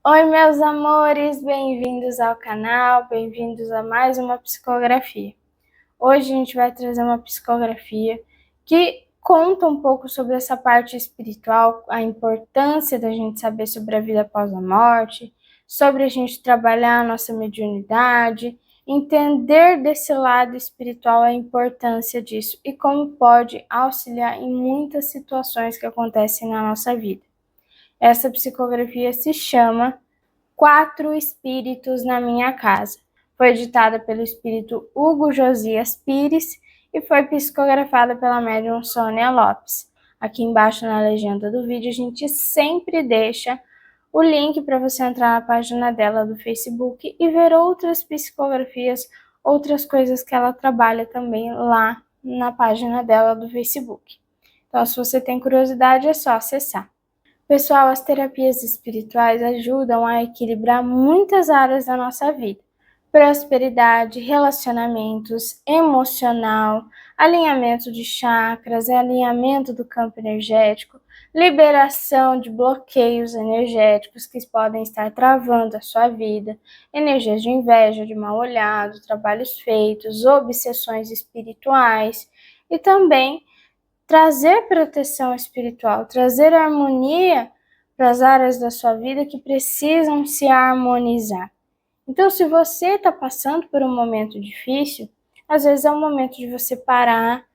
Oi, meus amores, bem-vindos ao canal, bem-vindos a mais uma psicografia. Hoje a gente vai trazer uma psicografia que conta um pouco sobre essa parte espiritual, a importância da gente saber sobre a vida após a morte, sobre a gente trabalhar a nossa mediunidade, entender desse lado espiritual a importância disso e como pode auxiliar em muitas situações que acontecem na nossa vida. Essa psicografia se chama 4 Espíritos na Minha Casa. Foi editada pelo espírito Hugo Josias Pires e foi psicografada pela médium Sônia Lopes. Aqui embaixo na legenda do vídeo a gente sempre deixa o link para você entrar na página dela do Facebook e ver outras psicografias, outras coisas que ela trabalha também lá na página dela do Facebook. Então, se você tem curiosidade, é só acessar. Pessoal, as terapias espirituais ajudam a equilibrar muitas áreas da nossa vida. Prosperidade, relacionamentos, emocional, alinhamento de chakras, alinhamento do campo energético, liberação de bloqueios energéticos que podem estar travando a sua vida, energias de inveja, de mal olhado, trabalhos feitos, obsessões espirituais e também trazer proteção espiritual, trazer harmonia para as áreas da sua vida que precisam se harmonizar. Então, se você está passando por um momento difícil, às vezes é o momento de você parar,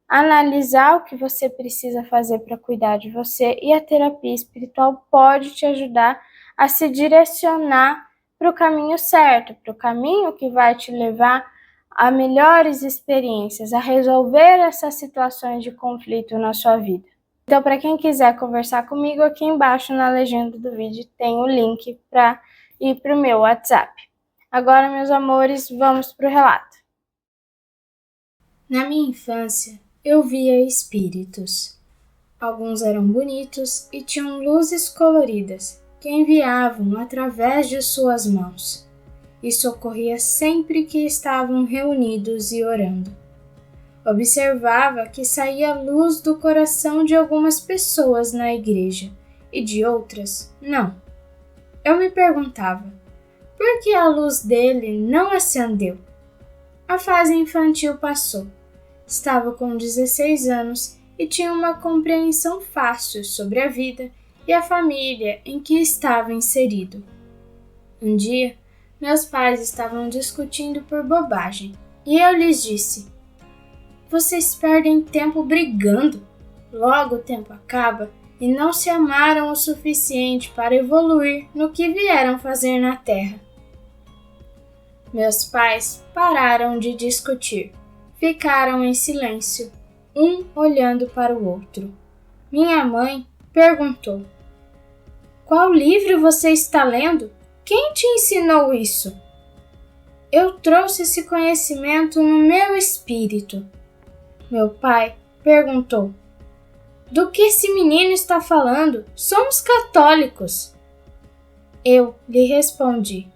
analisar o que você precisa fazer para cuidar de você, e a terapia espiritual pode te ajudar a se direcionar para o caminho certo, para o caminho que vai te levar a melhores experiências, a resolver essas situações de conflito na sua vida. Então, para quem quiser conversar comigo, aqui embaixo na legenda do vídeo tem o link para ir para o meu WhatsApp. Agora, meus amores, vamos para o relato. Na minha infância, eu via espíritos. Alguns eram bonitos e tinham luzes coloridas que enviavam através de suas mãos. Isso ocorria sempre que estavam reunidos e orando. Observava que saía luz do coração de algumas pessoas na igreja e de outras não. Eu me perguntava, por que a luz dele não acendeu? A fase infantil passou. Estava com 16 anos e tinha uma compreensão fácil sobre a vida e a família em que estava inserido. Um dia, meus pais estavam discutindo por bobagem e eu lhes disse: vocês perdem tempo brigando. Logo o tempo acaba e não se amaram o suficiente para evoluir no que vieram fazer na Terra. Meus pais pararam de discutir. Ficaram em silêncio, um olhando para o outro. Minha mãe perguntou: qual livro você está lendo? Quem te ensinou isso? Eu trouxe esse conhecimento no meu espírito. Meu pai perguntou: do que esse menino está falando? Somos católicos. Eu lhe respondi: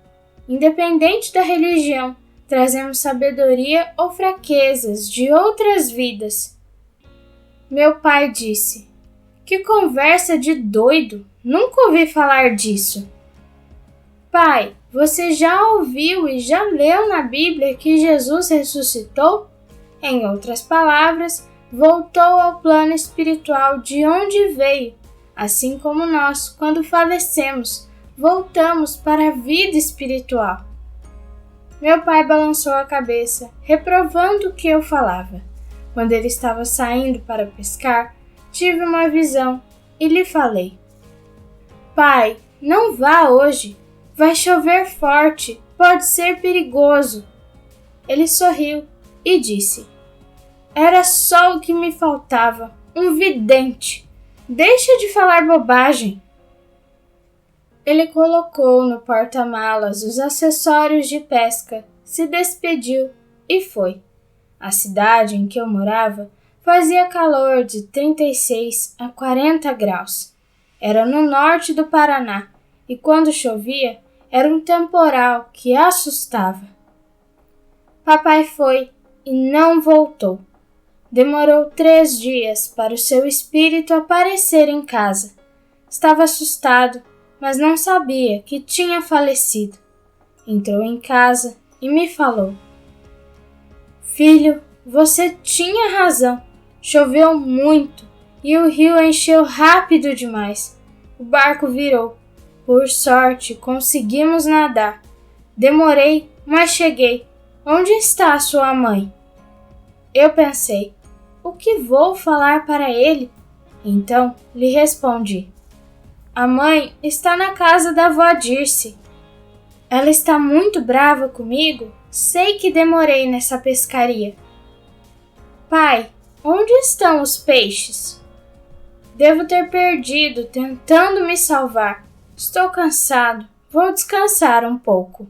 independente da religião, trazemos sabedoria ou fraquezas de outras vidas. Meu pai disse: que conversa de doido! Nunca ouvi falar disso. Pai, você já ouviu e já leu na Bíblia que Jesus ressuscitou? Em outras palavras, voltou ao plano espiritual de onde veio, assim como nós, quando falecemos, voltamos para a vida espiritual. Meu pai balançou a cabeça, reprovando o que eu falava. Quando ele estava saindo para pescar, tive uma visão e lhe falei: pai, não vá hoje. Vai chover forte, pode ser perigoso. Ele sorriu e disse: era só o que me faltava, um vidente. Deixa de falar bobagem. Ele colocou no porta-malas os acessórios de pesca, se despediu e foi. A cidade em que eu morava fazia calor de 36 a 40 graus. Era no norte do Paraná e quando chovia era um temporal que assustava. Papai foi e não voltou. Demorou 3 dias para o seu espírito aparecer em casa. Estava assustado, mas não sabia que tinha falecido. Entrou em casa e me falou: Filho, você tinha razão. Choveu muito e o rio encheu rápido demais. O barco virou. Por sorte, conseguimos nadar. Demorei, mas cheguei. Onde está sua mãe? Eu pensei: o que vou falar para ele? Então lhe respondi: a mãe está na casa da avó Dirce. Ela está muito brava comigo. Sei que demorei nessa pescaria. Pai, onde estão os peixes? Devo ter perdido tentando me salvar. Estou cansado. Vou descansar um pouco.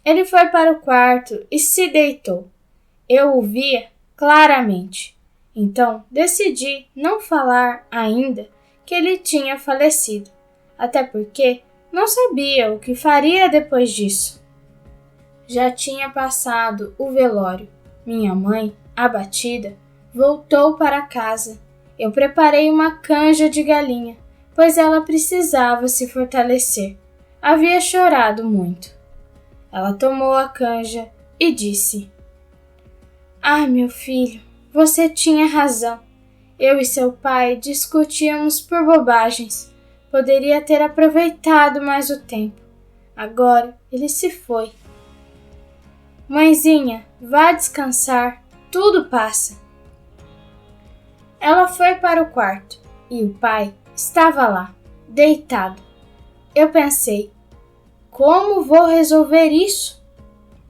Ele foi para o quarto e se deitou. Eu o via claramente. Então decidi não falar ainda que ele tinha falecido, até porque não sabia o que faria depois disso. Já tinha passado o velório. Minha mãe, abatida, voltou para casa. Eu preparei uma canja de galinha, pois ela precisava se fortalecer. Havia chorado muito. Ela tomou a canja e disse: Ah, meu filho, você tinha razão. Eu e seu pai discutíamos por bobagens. Poderia ter aproveitado mais o tempo. Agora ele se foi. Mãezinha, vá descansar. Tudo passa. Ela foi para o quarto e o pai estava lá, deitado. Eu pensei: como vou resolver isso?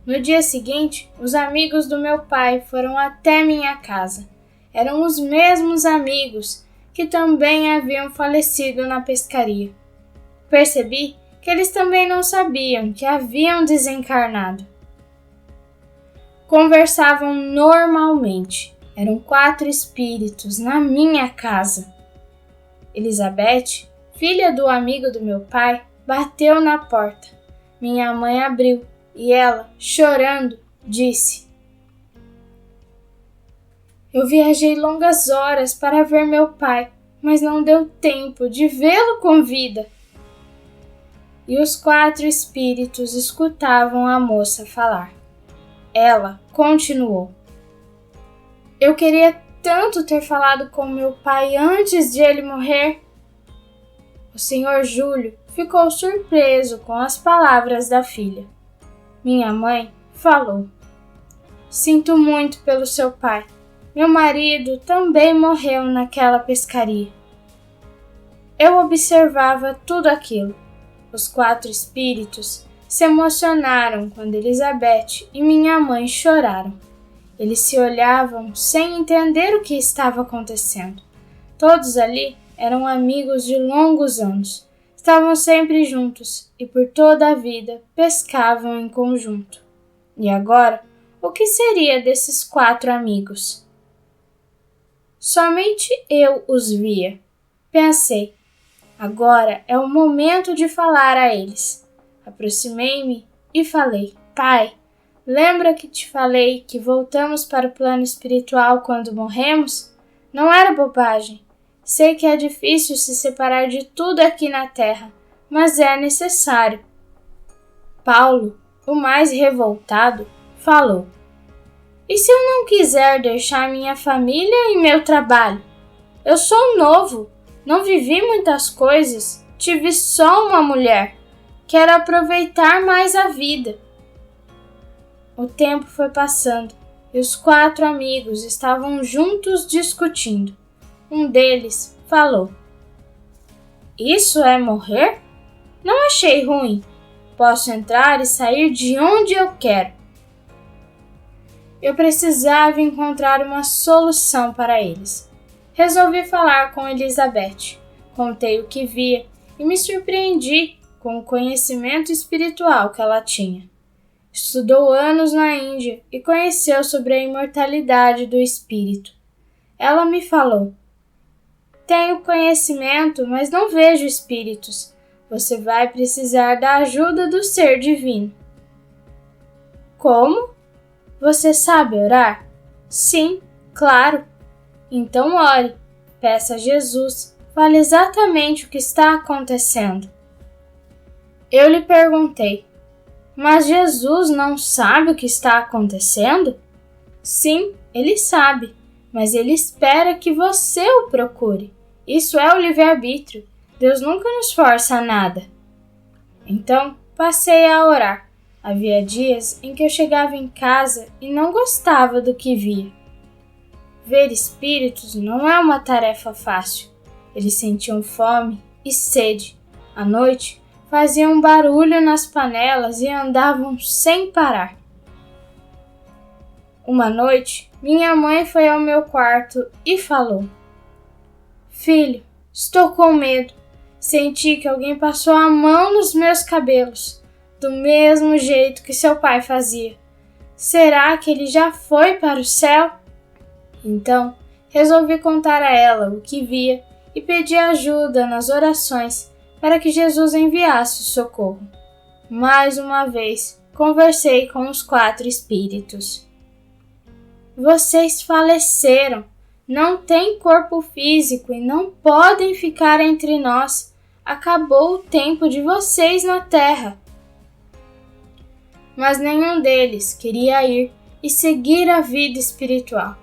No dia seguinte, os amigos do meu pai foram até minha casa. Eram os mesmos amigos que também haviam falecido na pescaria. Percebi que eles também não sabiam que haviam desencarnado. Conversavam normalmente. Eram 4 espíritos na minha casa. Elizabeth, filha do amigo do meu pai, bateu na porta. Minha mãe abriu e ela, chorando, disse: Eu viajei longas horas para ver meu pai, mas não deu tempo de vê-lo com vida. E os 4 espíritos escutavam a moça falar. Ela continuou: Eu queria tanto ter falado com meu pai antes de ele morrer. O senhor Júlio ficou surpreso com as palavras da filha. Minha mãe falou: Sinto muito pelo seu pai. Meu marido também morreu naquela pescaria. Eu observava tudo aquilo. Os 4 espíritos se emocionaram quando Elizabeth e minha mãe choraram. Eles se olhavam sem entender o que estava acontecendo. Todos ali eram amigos de longos anos. Estavam sempre juntos e por toda a vida pescavam em conjunto. E agora, o que seria desses 4 amigos? Somente eu os via. Pensei: agora é o momento de falar a eles. Aproximei-me e falei: Pai, lembra que te falei que voltamos para o plano espiritual quando morremos? Não era bobagem. Sei que é difícil se separar de tudo aqui na Terra, mas é necessário. Paulo, o mais revoltado, falou: E se eu não quiser deixar minha família e meu trabalho? Eu sou novo, não vivi muitas coisas, tive só uma mulher. Quero aproveitar mais a vida. O tempo foi passando e os 4 amigos estavam juntos discutindo. Um deles falou: Isso é morrer? Não achei ruim. Posso entrar e sair de onde eu quero. Eu precisava encontrar uma solução para eles. Resolvi falar com Elizabeth. Contei o que via e me surpreendi com o conhecimento espiritual que ela tinha. Estudou anos na Índia e conheceu sobre a imortalidade do espírito. Ela me falou: Tenho conhecimento, mas não vejo espíritos. Você vai precisar da ajuda do ser divino. Como? Você sabe orar? Sim, claro. Então ore, peça a Jesus, fale exatamente o que está acontecendo. Eu lhe perguntei: mas Jesus não sabe o que está acontecendo? Sim, ele sabe, mas ele espera que você o procure. Isso é o livre-arbítrio. Deus nunca nos força a nada. Então, passei a orar. Havia dias em que eu chegava em casa e não gostava do que via. Ver espíritos não é uma tarefa fácil. Eles sentiam fome e sede. À noite, faziam barulho nas panelas e andavam sem parar. Uma noite, minha mãe foi ao meu quarto e falou: Filho, estou com medo. Senti que alguém passou a mão nos meus cabelos, do mesmo jeito que seu pai fazia. Será que ele já foi para o céu? Então, resolvi contar a ela o que via e pedir ajuda nas orações para que Jesus enviasse o socorro. Mais uma vez, conversei com os 4 espíritos. Vocês faleceram, não têm corpo físico e não podem ficar entre nós. Acabou o tempo de vocês na Terra. Mas nenhum deles queria ir e seguir a vida espiritual.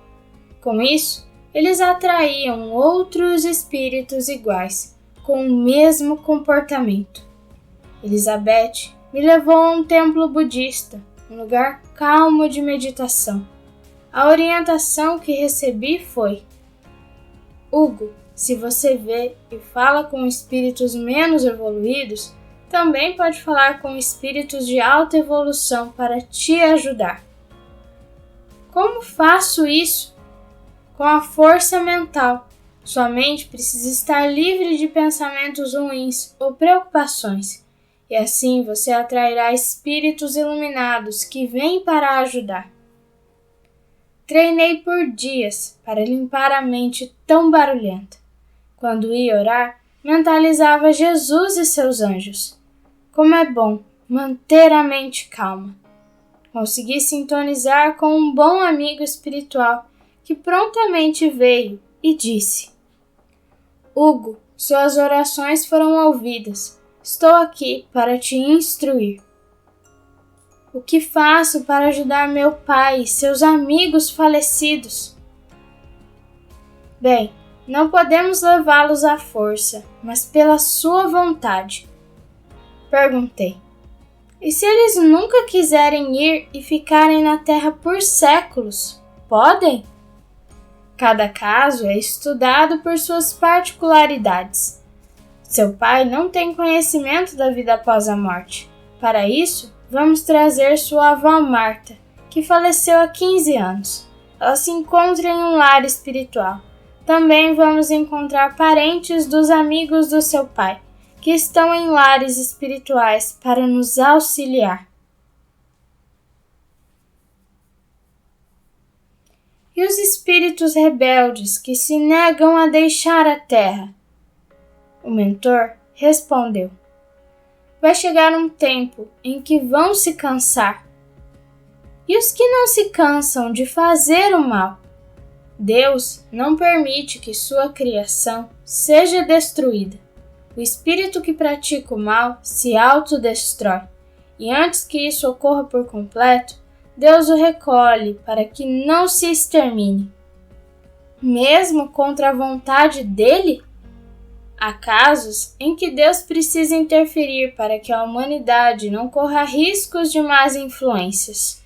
Com isso, eles atraíam outros espíritos iguais, com o mesmo comportamento. Elizabeth me levou a um templo budista, um lugar calmo de meditação. A orientação que recebi foi: Hugo, se você vê e fala com espíritos menos evoluídos, também pode falar com espíritos de alta evolução para te ajudar. Como faço isso? Com a força mental. Sua mente precisa estar livre de pensamentos ruins ou preocupações, e assim você atrairá espíritos iluminados que vêm para ajudar. Treinei por dias para limpar a mente tão barulhenta. Quando ia orar, mentalizava Jesus e seus anjos. Como é bom manter a mente calma. Consegui sintonizar com um bom amigo espiritual que prontamente veio e disse: Hugo, suas orações foram ouvidas. Estou aqui para te instruir. O que faço para ajudar meu pai e seus amigos falecidos? Bem, não podemos levá-los à força, mas pela sua vontade. Perguntei: e se eles nunca quiserem ir e ficarem na Terra por séculos, podem? Cada caso é estudado por suas particularidades. Seu pai não tem conhecimento da vida após a morte. Para isso, vamos trazer sua avó Marta, que faleceu há 15 anos. Ela se encontra em um lar espiritual. Também vamos encontrar parentes dos amigos do seu pai, que estão em lares espirituais para nos auxiliar. E os espíritos rebeldes que se negam a deixar a terra? O mentor respondeu: vai chegar um tempo em que vão se cansar. E os que não se cansam de fazer o mal? Deus não permite que sua criação seja destruída. O espírito que pratica o mal se autodestrói, e antes que isso ocorra por completo, Deus o recolhe para que não se extermine. Mesmo contra a vontade dele? Há casos em que Deus precisa interferir para que a humanidade não corra riscos de más influências.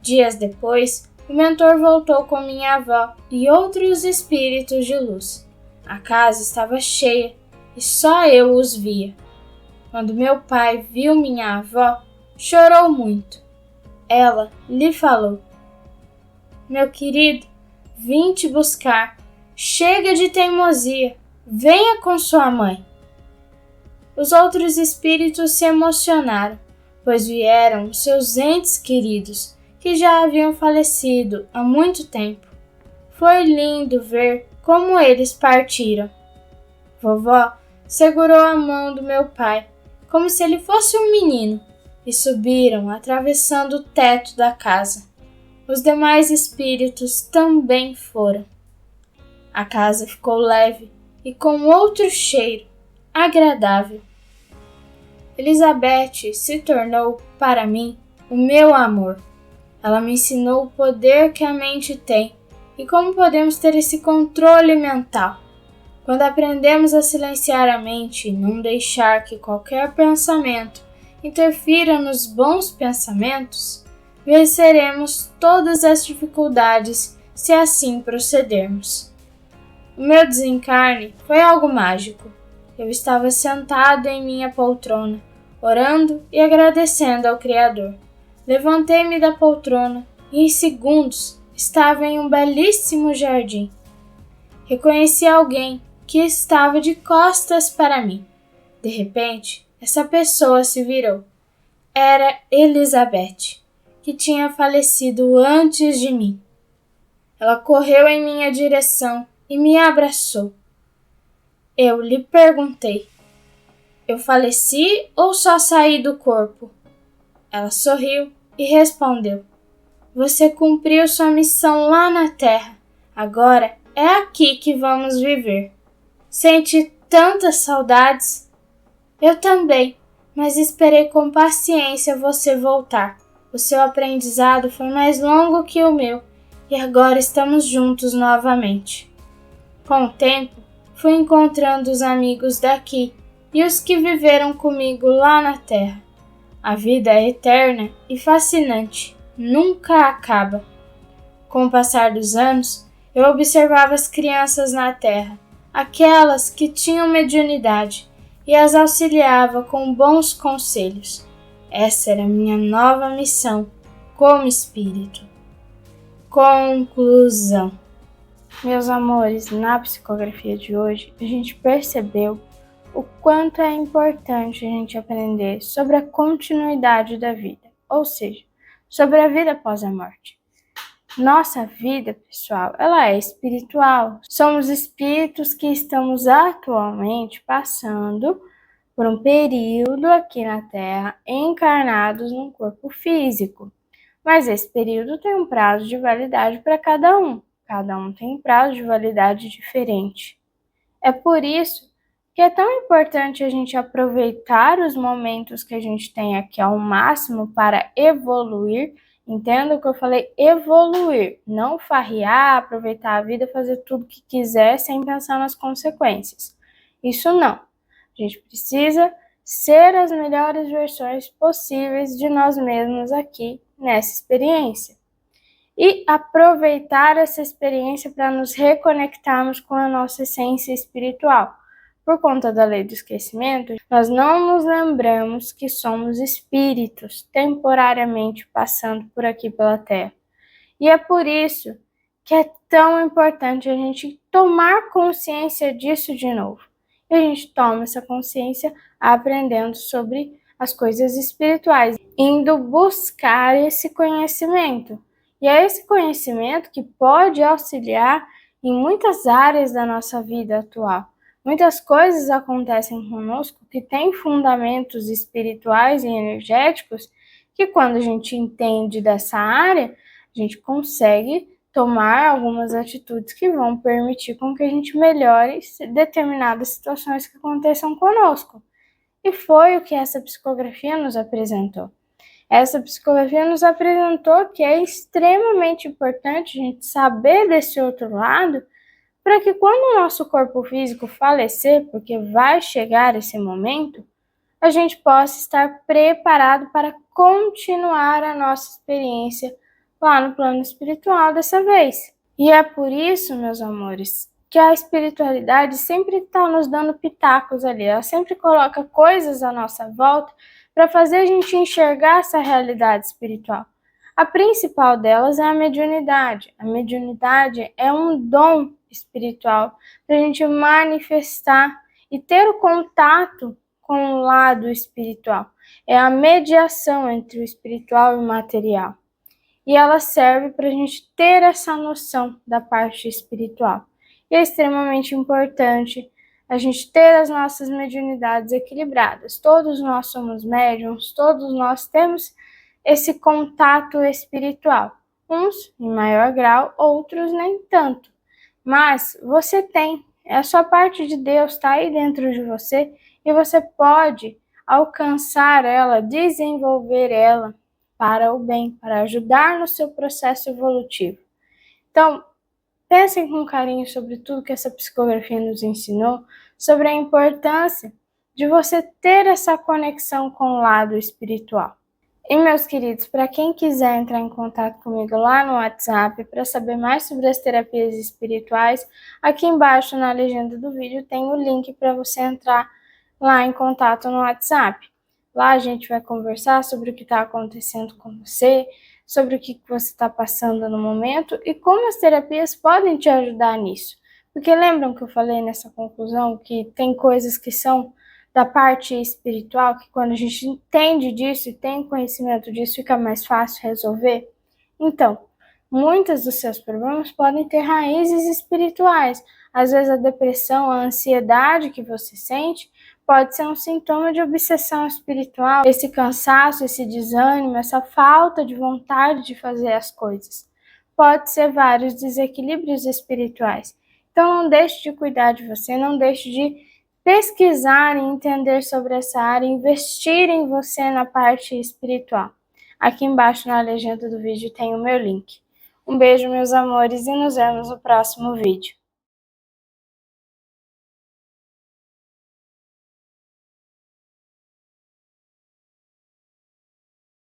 Dias depois, o mentor voltou com minha avó e outros espíritos de luz. A casa estava cheia e só eu os via. Quando meu pai viu minha avó, chorou muito. Ela lhe falou: meu querido, vim te buscar. Chega de teimosia. Venha com sua mãe. Os outros espíritos se emocionaram, pois vieram seus entes queridos, que já haviam falecido há muito tempo. Foi lindo ver como eles partiram. Vovó segurou a mão do meu pai, como se ele fosse um menino, e subiram atravessando o teto da casa. Os demais espíritos também foram. A casa ficou leve e com outro cheiro agradável. Elizabeth se tornou, para mim, o meu amor. Ela me ensinou o poder que a mente tem e como podemos ter esse controle mental. Quando aprendemos a silenciar a mente e não deixar que qualquer pensamento interfira nos bons pensamentos, venceremos todas as dificuldades se assim procedermos. O meu desencarne foi algo mágico. Eu estava sentado em minha poltrona, orando e agradecendo ao Criador. Levantei-me da poltrona e em segundos estava em um belíssimo jardim. Reconheci alguém que estava de costas para mim. De repente, essa pessoa se virou. Era Elizabeth, que tinha falecido antes de mim. Ela correu em minha direção e me abraçou. Eu lhe perguntei: eu faleci ou só saí do corpo? Ela sorriu e respondeu: você cumpriu sua missão lá na Terra. Agora é aqui que vamos viver. Senti tantas saudades. Eu também, mas esperei com paciência você voltar. O seu aprendizado foi mais longo que o meu e agora estamos juntos novamente. Com o tempo, fui encontrando os amigos daqui e os que viveram comigo lá na Terra. A vida é eterna e fascinante, nunca acaba. Com o passar dos anos, eu observava as crianças na Terra, aquelas que tinham mediunidade, e as auxiliava com bons conselhos. Essa era minha nova missão como espírito. Conclusão. Meus amores, na psicografia de hoje, a gente percebeu o quanto é importante a gente aprender sobre a continuidade da vida, ou seja, sobre a vida após a morte. Nossa vida, pessoal, ela é espiritual. Somos espíritos que estamos atualmente passando por um período aqui na Terra, encarnados num corpo físico. Mas esse período tem um prazo de validade para cada um. Cada um tem um prazo de validade diferente. É por isso que é tão importante a gente aproveitar os momentos que a gente tem aqui ao máximo para evoluir. Entenda o que eu falei, evoluir, não farrear, aproveitar a vida, fazer tudo o que quiser sem pensar nas consequências. Isso não. A gente precisa ser as melhores versões possíveis de nós mesmos aqui nessa experiência. E aproveitar essa experiência para nos reconectarmos com a nossa essência espiritual. Por conta da lei do esquecimento, nós não nos lembramos que somos espíritos temporariamente passando por aqui pela Terra. E é por isso que é tão importante a gente tomar consciência disso de novo. E a gente toma essa consciência aprendendo sobre as coisas espirituais, indo buscar esse conhecimento. E é esse conhecimento que pode auxiliar em muitas áreas da nossa vida atual. Muitas coisas acontecem conosco que têm fundamentos espirituais e energéticos que, quando a gente entende dessa área, a gente consegue tomar algumas atitudes que vão permitir com que a gente melhore determinadas situações que aconteçam conosco. E foi o que essa psicografia nos apresentou. Essa psicografia nos apresentou que é extremamente importante a gente saber desse outro lado, para que quando o nosso corpo físico falecer, porque vai chegar esse momento, a gente possa estar preparado para continuar a nossa experiência lá no plano espiritual dessa vez. E é por isso, meus amores, que a espiritualidade sempre está nos dando pitacos ali, ela sempre coloca coisas à nossa volta para fazer a gente enxergar essa realidade espiritual. A principal delas é a mediunidade. A mediunidade é um dom espiritual para a gente manifestar e ter o contato com o lado espiritual. É a mediação entre o espiritual e o material. E ela serve para a gente ter essa noção da parte espiritual. E é extremamente importante a gente ter as nossas mediunidades equilibradas. Todos nós somos médiums, todos nós temos esse contato espiritual. Uns em maior grau, outros nem tanto. Mas você tem, a sua parte de Deus está aí dentro de você e você pode alcançar ela, desenvolver ela para o bem, para ajudar no seu processo evolutivo. Então, pensem com carinho sobre tudo que essa psicografia nos ensinou, sobre a importância de você ter essa conexão com o lado espiritual. E, meus queridos, para quem quiser entrar em contato comigo lá no WhatsApp para saber mais sobre as terapias espirituais, aqui embaixo na legenda do vídeo tem o link para você entrar lá em contato no WhatsApp. Lá a gente vai conversar sobre o que está acontecendo com você, sobre o que você está passando no momento e como as terapias podem te ajudar nisso. Porque lembram que eu falei nessa conclusão que tem coisas que são da parte espiritual, que quando a gente entende disso e tem conhecimento disso, fica mais fácil resolver? Então, muitos dos seus problemas podem ter raízes espirituais. Às vezes a depressão, a ansiedade que você sente pode ser um sintoma de obsessão espiritual, esse cansaço, esse desânimo, essa falta de vontade de fazer as coisas. Pode ser vários desequilíbrios espirituais. Então não deixe de cuidar de você, não deixe de pesquisar e entender sobre essa área, investir em você na parte espiritual. Aqui embaixo na legenda do vídeo tem o meu link. Um beijo, meus amores, e nos vemos no próximo vídeo.